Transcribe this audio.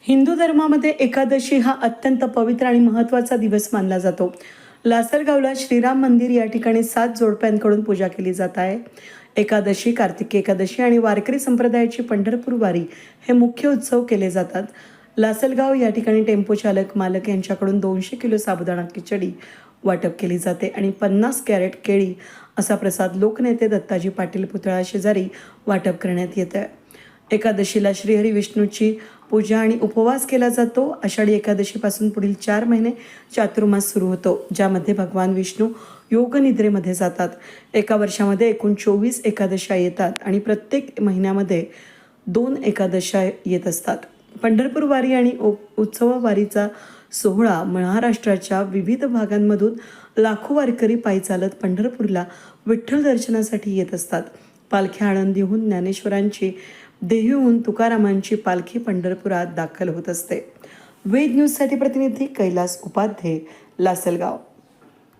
हिंदू धर्मामध्ये एकादशी हा अत्यंत पवित्र आणि महत्त्वाचा दिवस मानला जातो. लासलगावला श्रीराम मंदिर या ठिकाणी 7 जोडप्यांकडून पूजा केली जात आहे. एकादशी, कार्तिकी एकादशी आणि वारकरी संप्रदायाची पंढरपूर वारी हे मुख्य उत्सव केले जातात. लासलगाव या ठिकाणी टेम्पो चालक मालक यांच्याकडून 200 किलो साबुदाणा खिचडी वाटप केली जाते आणि 50 कॅरेट केळी असा प्रसाद लोकनेते दत्ताजी पाटील पुतळा शेजारी वाटप करण्यात येत आहे. एकादशीला श्रीहरी विष्णूची पूजा आणि उपवास केला जातो. आषाढी एकादशीपासून पुढील 4 महिने चातुर्मास सुरू होतो, ज्यामध्ये भगवान विष्णू योगनिद्रेमध्ये जातात. एका वर्षामध्ये एकूण 24 एकादशा येतात आणि प्रत्येक महिन्यामध्ये 2 एकादशा येत असतात. पंढरपूर वारी आणि उत्सव वारीचा सोहळा महाराष्ट्राच्या विविध भागांमधून लाखो वारकरी पायी चालत पंढरपूरला विठ्ठल दर्शनासाठी येत असतात. पालख्या आळंदीहून ज्ञानेश्वरांची, देहूहून तुकारामांची पालखी पंढरपुरात दाखल होत असते. वेद न्यूजसाठी प्रतिनिधी कैलास उपाध्ये, लासलगाव.